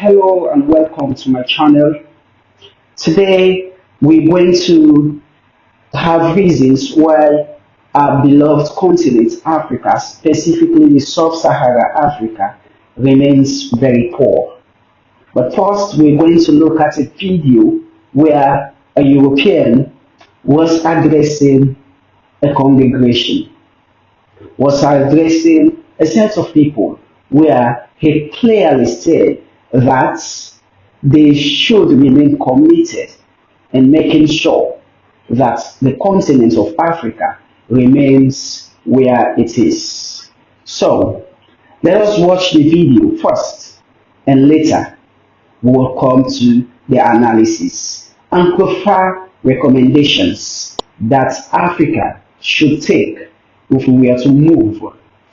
Hello and welcome to my channel. Today we're going to have reasons why our beloved continent, Africa, specifically the sub-Saharan Africa, remains very poor. But first we're going to look at a video where a European was addressing a congregation, was addressing a set of people where he clearly said that they should remain committed in making sure that the continent of Africa remains where it is. So, let us watch the video first, and later we will come to the analysis and prefer recommendations that Africa should take if we are to move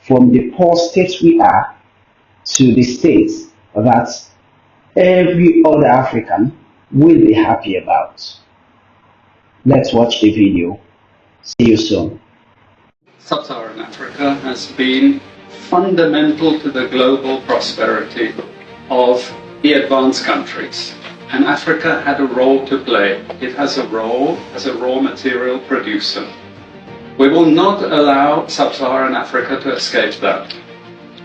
from the poor state we are to the state that every other African will be happy about. Let's watch the video. See you soon. Sub-Saharan Africa has been fundamental to the global prosperity of the advanced countries. And Africa had a role to play. It has a role as a raw material producer. We will not allow Sub-Saharan Africa to escape that.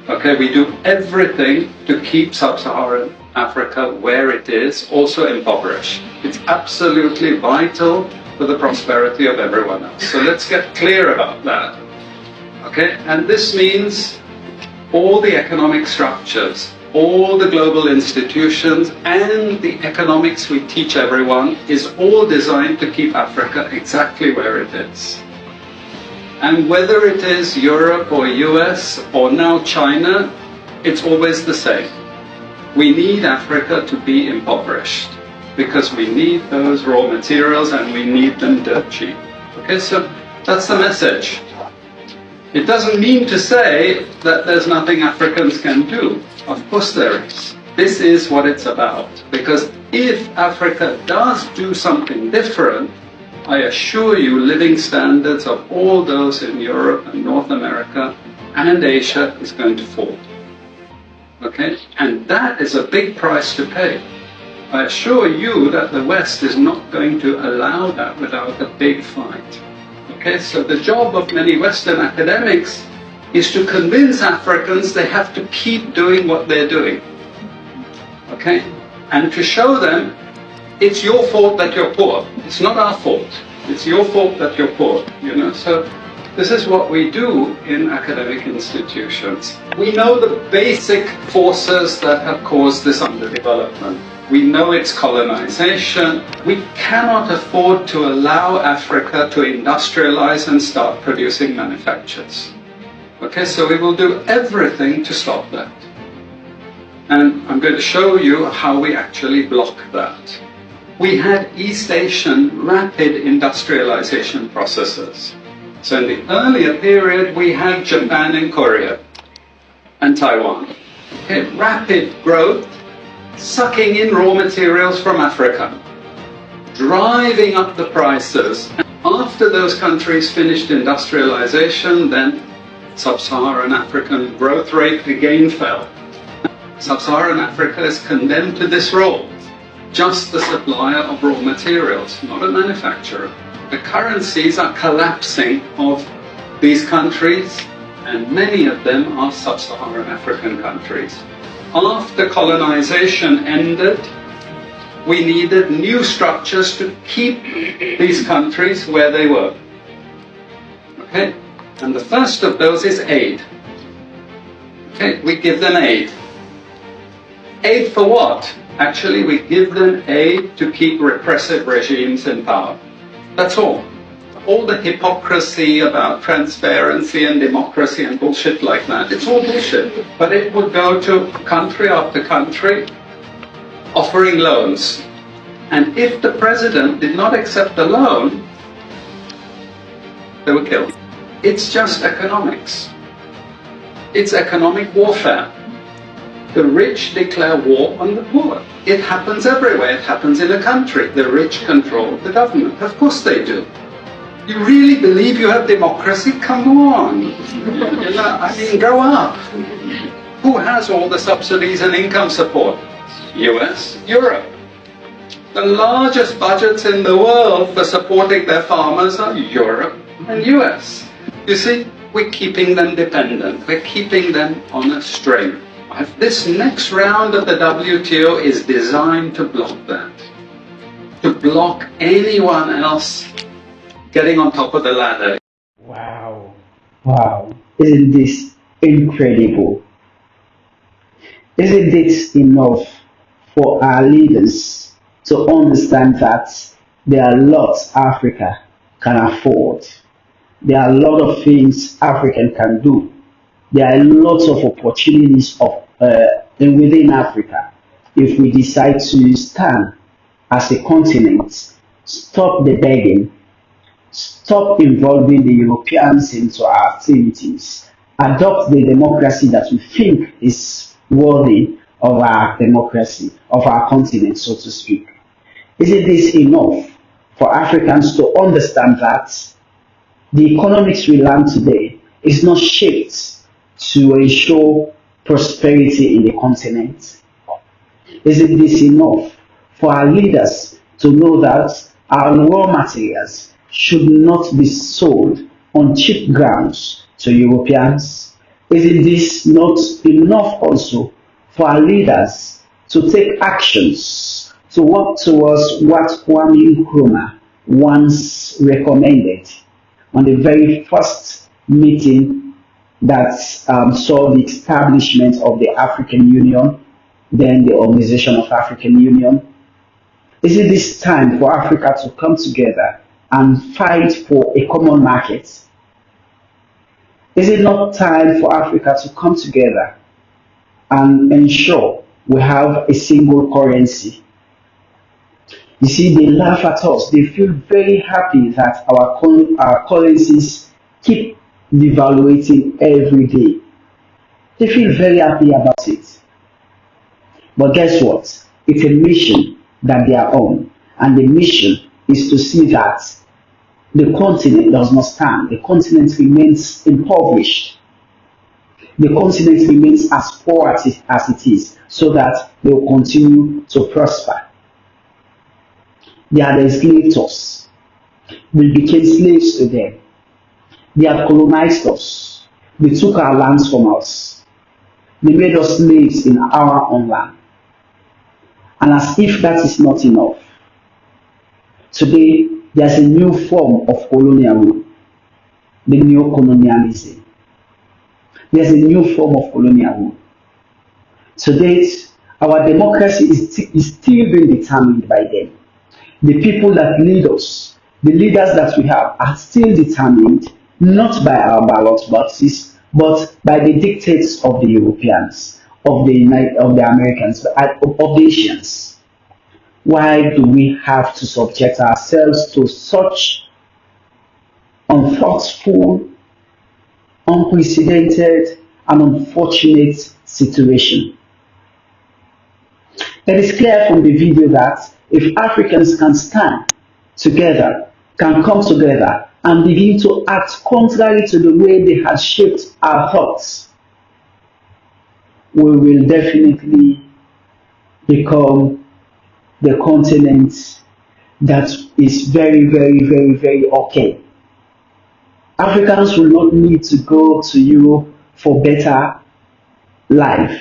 Okay, we do everything to keep Sub-Saharan Africa where it is, also impoverished. It's absolutely vital for the prosperity of everyone else. So let's get clear about that. Okay, and this means all the economic structures, all the global institutions, and the economics we teach everyone is all designed to keep Africa exactly where it is. And whether it is Europe or US or now China, it's always the same. We need Africa to be impoverished because we need those raw materials and we need them dirt cheap. Okay, so that's the message. It doesn't mean to say that there's nothing Africans can do. Of course there is. This is what it's about. Because if Africa does do something different, I assure you living standards of all those in Europe and North America and Asia is going to fall. Okay? And that is a big price to pay. I assure you that the West is not going to allow that without a big fight. Okay? So the job of many Western academics is to convince Africans they have to keep doing what they're doing. Okay? And to show them it's your fault that you're poor. It's not our fault. It's your fault that you're poor. You know. So this is what we do in academic institutions. We know the basic forces that have caused this underdevelopment. We know it's colonization. We cannot afford to allow Africa to industrialize and start producing manufactures. Okay, so we will do everything to stop that. And I'm going to show you how we actually block that. We had East Asian rapid industrialization processes. So in the earlier period, we had Japan and Korea and Taiwan. Okay, rapid growth, sucking in raw materials from Africa, driving up the prices. And after those countries finished industrialization, then Sub-Saharan African growth rate again fell. Sub-Saharan Africa is condemned to this role. Just the supplier of raw materials, not a manufacturer. The currencies are collapsing of these countries, and many of them are sub-Saharan African countries. After colonization ended, we needed new structures to keep these countries where they were. Okay? And the first of those is aid. Okay? We give them aid. Aid for what? Actually, we give them aid to keep repressive regimes in power. That's all. All the hypocrisy about transparency and democracy and bullshit like that, it's all bullshit. But it would go to country after country offering loans. And if the president did not accept the loan, they were killed. It's just economics. It's economic warfare. The rich declare war on the poor. It happens everywhere. It happens in a country. The rich control the government. Of course they do. You really believe you have democracy? Come on. You know, I mean, grow up. Who has all the subsidies and income support? US, Europe. The largest budgets in the world for supporting their farmers are Europe and US. You see, we're keeping them dependent. We're keeping them on a string. This next round of the WTO is designed to block that. To block anyone else getting on top of the ladder. Wow. Wow. Isn't this incredible? Isn't it enough for our leaders to understand that there are lots Africa can afford? There are a lot of things Africa can do. There are lots of opportunities within Africa if we decide to stand as a continent, stop the begging, stop involving the Europeans into our activities, adopt the democracy that we think is worthy of our democracy, of our continent, so to speak. Isn't this enough for Africans to understand that the economics we learn today is not shaped to ensure prosperity in the continent? Isn't this enough for our leaders to know that our raw materials should not be sold on cheap grounds to Europeans? Isn't this not enough also for our leaders to take actions to work towards what Kwame Nkrumah once recommended on the very first meeting that saw the establishment of the African Union, then the Organization of African Union? Is it this time for Africa to come together and fight for a common market? Is it not time for Africa to come together and ensure we have a single currency? You see, they laugh at us. They feel very happy that our currencies keep devaluating every day. They feel very happy about it. But guess what? It's a mission that they are on. And the mission is to see that the continent does not stand. The continent remains impoverished. The continent remains as poor as it is, so that they will continue to prosper. They had enslaved us. We became slaves to them. They have colonized us. They took our lands from us. They made us slaves in our own land. And as if that is not enough, today there's a new form of colonial rule, the neo-colonialism. There's a new form of colonial rule. To date, our democracy is still being determined by them. The people that lead us, the leaders that we have, are still determined not by our ballot boxes, but by the dictates of the Europeans, of the Americans, of the Asians. Why do we have to subject ourselves to such unthoughtful, unprecedented, and unfortunate situation? It is clear from the video that if Africans can stand together, can come together and begin to act contrary to the way they had shaped our thoughts, we will definitely become the continent that is very, very, very, very okay. Africans will not need to go to Europe for better life.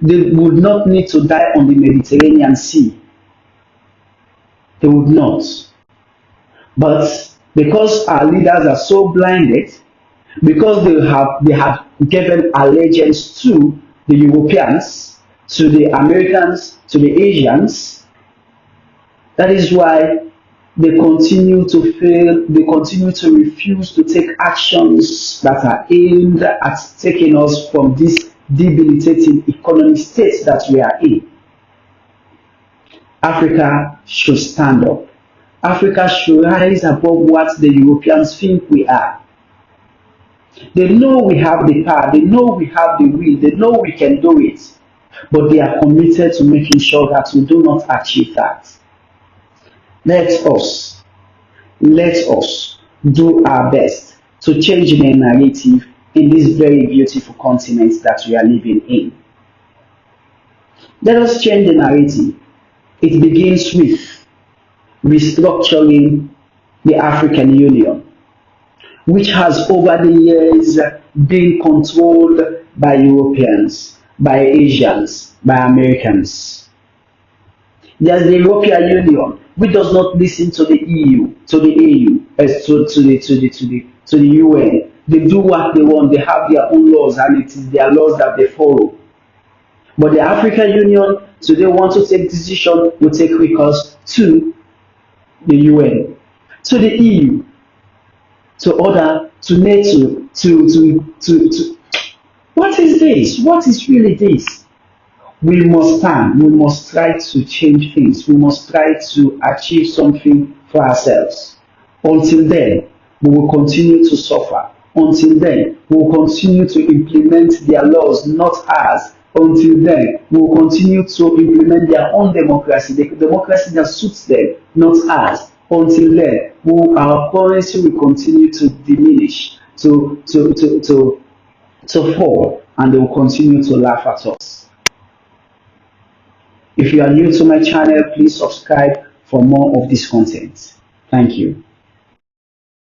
They would not need to die on the Mediterranean Sea. They would not. But because our leaders are so blinded, because they have given allegiance to the Europeans, to the Americans, to the Asians, that is why they continue to fail, they continue to refuse to take actions that are aimed at taking us from this debilitating economic state that we are in. Africa should stand up. Africa should rise above what the Europeans think we are. They know we have the power, they know we have the will, they know we can do it, but they are committed to making sure that we do not achieve that. Let us do our best to change the narrative in this very beautiful continent that we are living in. Let us change the narrative. It begins with restructuring the African Union, which has over the years been controlled by Europeans, by Asians, by Americans. There's the European Union, which does not listen to the EU, to the AU, to the UN. They do what they want. They have their own laws, and it is their laws that they follow. But the African Union today want to take decision, will take recourse to the UN, to the EU, to other, to NATO, to what is this? What is really this? We must stand, we must try to change things, we must try to achieve something for ourselves. Until then, we will continue to suffer. Until then, we will continue to implement their laws, not ours. Until then, we will continue to implement their own democracy, the democracy that suits them, not ours. Until then, our currency will continue to diminish, to fall, and they will continue to laugh at us. If you are new to my channel, please subscribe for more of this content. Thank you.